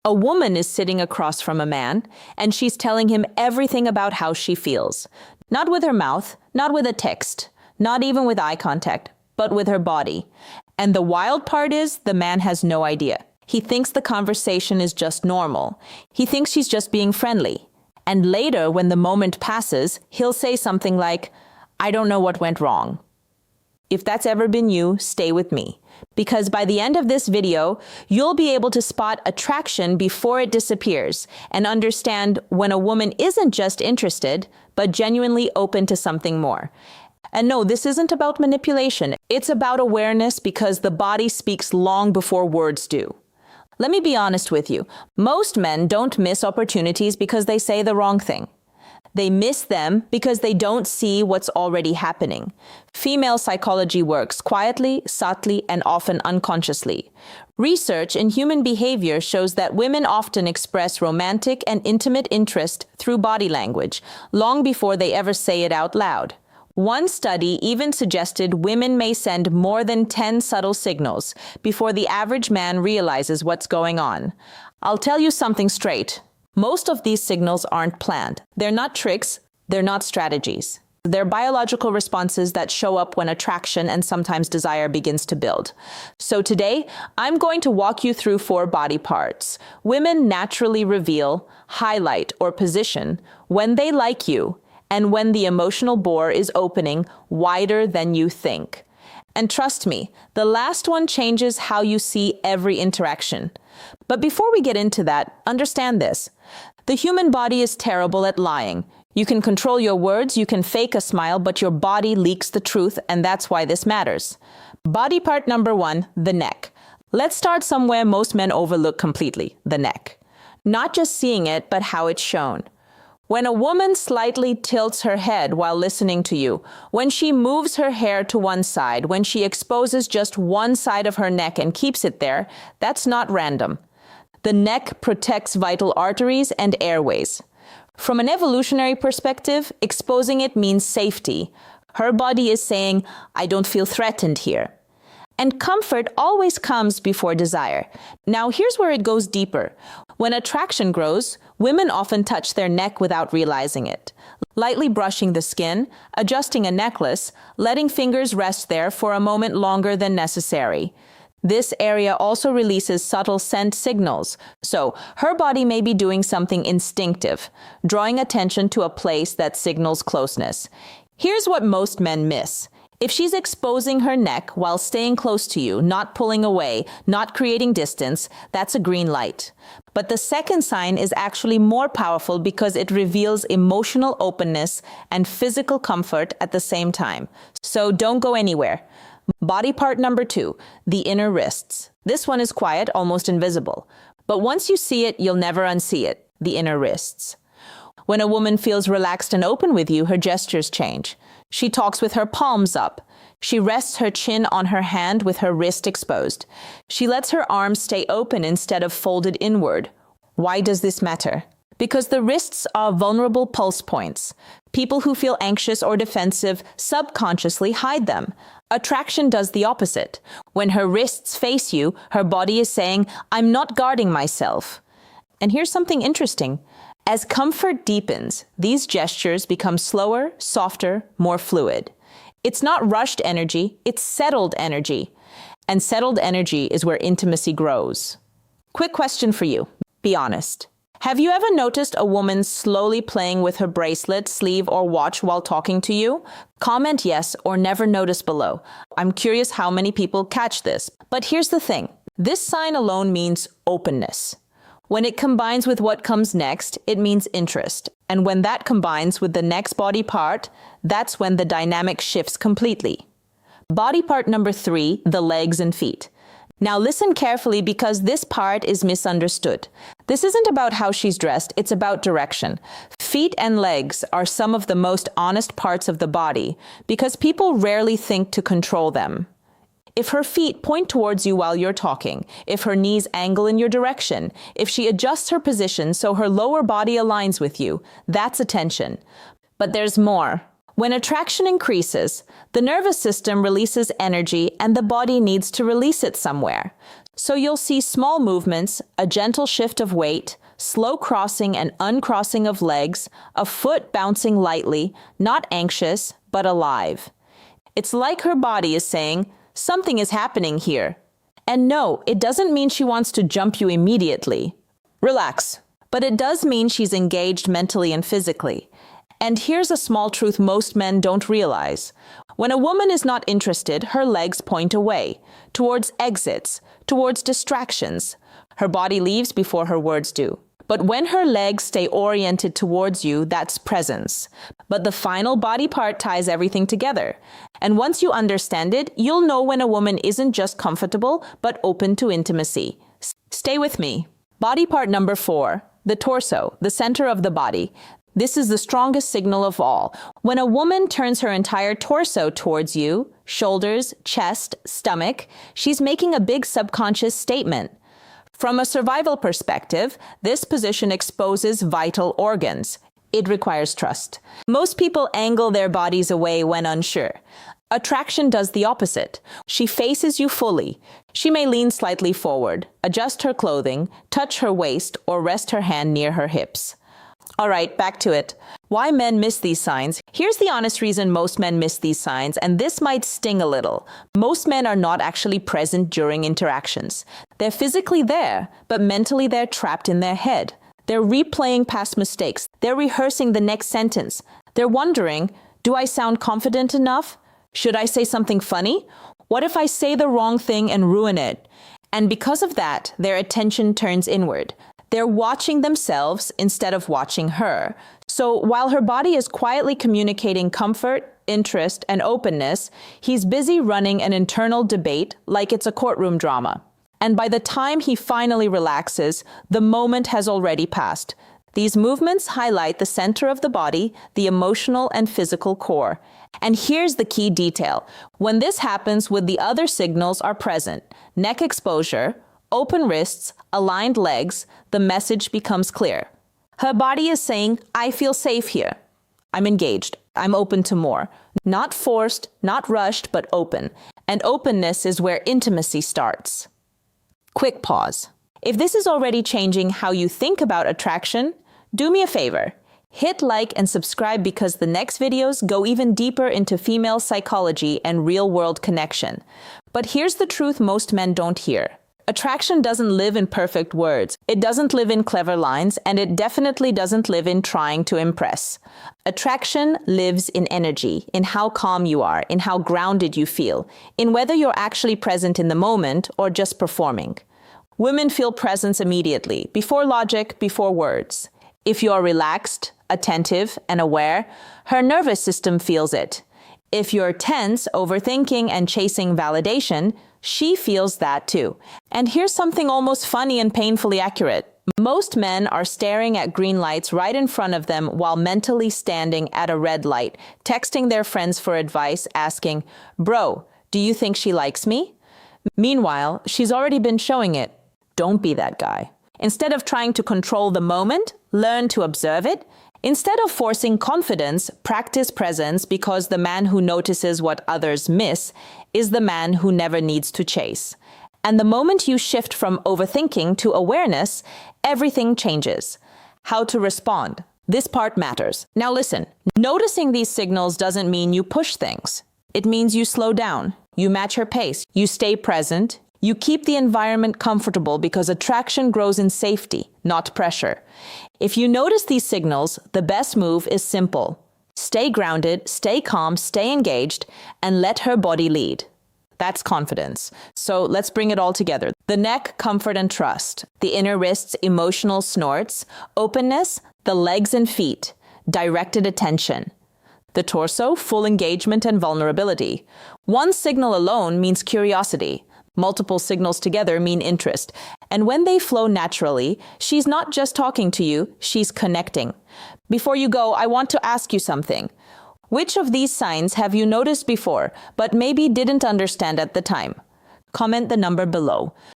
A woman is sitting across from a man, and she's telling him everything about how she feels. Not with her mouth, not with a text, not even with eye contact, but with her body. And the wild part is, the man has no idea. He thinks the conversation is just normal. He thinks she's just being friendly. And later, when the moment passes, he'll say something like, "I don't know what went wrong." If that's ever been you, stay with me. Because by the end of this video, you'll be able to spot attraction before it disappears and understand when a woman isn't just interested, but genuinely open to something more. And no, this isn't about manipulation. It's about awareness, because the body speaks long before words do. Let me be honest with you. Most men don't miss opportunities because they say the wrong thing. They miss them because they don't see what's already happening. Female psychology works quietly, subtly, and often unconsciously. Research in human behavior shows that women often express romantic and intimate interest through body language, long before they ever say it out loud. One study even suggested women may send more than 10 subtle signals before the average man realizes what's going on. I'll tell you something straight. Most of these signals aren't planned. They're not tricks, they're not strategies. They're biological responses that show up when attraction and sometimes desire begins to build. So today, I'm going to walk you through 4 body parts women naturally reveal, highlight, or position when they like you, and when the emotional bore is opening wider than you think. And trust me, the last one changes how you see every interaction. But before we get into that, understand this. The human body is terrible at lying. You can control your words, you can fake a smile, but your body leaks the truth, and that's why this matters. Body part number 1, the neck. Let's start somewhere most men overlook completely, the neck. Not just seeing it, but how it's shown. When a woman slightly tilts her head while listening to you, when she moves her hair to one side, when she exposes just one side of her neck and keeps it there, that's not random. The neck protects vital arteries and airways. From an evolutionary perspective, exposing it means safety. Her body is saying, "I don't feel threatened here." And comfort always comes before desire. Now here's where it goes deeper. When attraction grows, women often touch their neck without realizing it. Lightly brushing the skin, adjusting a necklace, letting fingers rest there for a moment longer than necessary. This area also releases subtle scent signals, so her body may be doing something instinctive, drawing attention to a place that signals closeness. Here's what most men miss. If she's exposing her neck while staying close to you, not pulling away, not creating distance, that's a green light. But the second sign is actually more powerful because it reveals emotional openness and physical comfort at the same time. So don't go anywhere. Body part number 2, the inner wrists. This one is quiet, almost invisible. But once you see it, you'll never unsee it, the inner wrists. When a woman feels relaxed and open with you, her gestures change. She talks with her palms up. She rests her chin on her hand with her wrist exposed. She lets her arms stay open instead of folded inward. Why does this matter? Because the wrists are vulnerable pulse points. People who feel anxious or defensive subconsciously hide them. Attraction does the opposite. When her wrists face you, her body is saying, "I'm not guarding myself." And here's something interesting. As comfort deepens, these gestures become slower, softer, more fluid. It's not rushed energy, it's settled energy. And settled energy is where intimacy grows. Quick question for you. Be honest. Have you ever noticed a woman slowly playing with her bracelet, sleeve, or watch while talking to you? Comment yes or never notice below. I'm curious how many people catch this. But here's the thing. This sign alone means openness. When it combines with what comes next, it means interest. And when that combines with the next body part, that's when the dynamic shifts completely. Body part number 3, the legs and feet. Now listen carefully, because this part is misunderstood. This isn't about how she's dressed, it's about direction. Feet and legs are some of the most honest parts of the body because people rarely think to control them. If her feet point towards you while you're talking, if her knees angle in your direction, if she adjusts her position so her lower body aligns with you, that's attention. But there's more. When attraction increases, the nervous system releases energy and the body needs to release it somewhere. So you'll see small movements, a gentle shift of weight, slow crossing and uncrossing of legs, a foot bouncing lightly, not anxious, but alive. It's like her body is saying, something is happening here. And no, it doesn't mean she wants to jump you immediately. Relax. But it does mean she's engaged mentally and physically. And here's a small truth most men don't realize. When a woman is not interested, her legs point away, towards exits, towards distractions. Her body leaves before her words do. But when her legs stay oriented towards you, that's presence. But the final body part ties everything together. And once you understand it, you'll know when a woman isn't just comfortable, but open to intimacy. Stay with me. Body part number 4, the torso, the center of the body. This is the strongest signal of all. When a woman turns her entire torso towards you, shoulders, chest, stomach, she's making a big subconscious statement. From a survival perspective, this position exposes vital organs. It requires trust. Most people angle their bodies away when unsure. Attraction does the opposite. She faces you fully. She may lean slightly forward, adjust her clothing, touch her waist, or rest her hand near her hips. All right, back to it. Why men miss these signs? Here's the honest reason most men miss these signs, and this might sting a little. Most men are not actually present during interactions. They're physically there, but mentally they're trapped in their head. They're replaying past mistakes. They're rehearsing the next sentence. They're wondering, do I sound confident enough? Should I say something funny? What if I say the wrong thing and ruin it? And because of that, their attention turns inward. They're watching themselves instead of watching her. So while her body is quietly communicating comfort, interest, and openness, he's busy running an internal debate like it's a courtroom drama. And by the time he finally relaxes, the moment has already passed. These movements highlight the center of the body, the emotional and physical core. And here's the key detail. When this happens with the other signals are present, neck exposure, open wrists, aligned legs, the message becomes clear. Her body is saying, I feel safe here. I'm engaged. I'm open to more. Not forced, not rushed, but open. And openness is where intimacy starts. Quick pause. If this is already changing how you think about attraction, do me a favor. Hit like and subscribe because the next videos go even deeper into female psychology and real-world connection. But here's the truth most men don't hear. Attraction doesn't live in perfect words. It doesn't live in clever lines, and it definitely doesn't live in trying to impress. Attraction lives in energy, in how calm you are, in how grounded you feel, in whether you're actually present in the moment or just performing. Women feel presence immediately, before logic, before words. If you're relaxed, attentive, and aware, her nervous system feels it. If you're tense, overthinking, and chasing validation, she feels that too. And here's something almost funny and painfully accurate. Most men are staring at green lights right in front of them while mentally standing at a red light, texting their friends for advice, asking, "Bro, do you think she likes me?" Meanwhile, she's already been showing it. Don't be that guy. Instead of trying to control the moment, learn to observe it. Instead of forcing confidence, practice presence, because the man who notices what others miss is the man who never needs to chase. And the moment you shift from overthinking to awareness, everything changes. How to respond. This part matters. Now listen, noticing these signals doesn't mean you push things. It means you slow down, you match her pace, you stay present, you keep the environment comfortable because attraction grows in safety, not pressure. If you notice these signals, the best move is simple. Stay grounded, stay calm, stay engaged, and let her body lead. That's confidence. So let's bring it all together. The neck, comfort and trust. The inner wrists, emotional snorts. Openness, the legs and feet. Directed attention. The torso, full engagement and vulnerability. One signal alone means curiosity. Multiple signals together mean interest. And when they flow naturally, she's not just talking to you, she's connecting. Before you go, I want to ask you something. Which of these signs have you noticed before, but maybe didn't understand at the time? Comment the number below.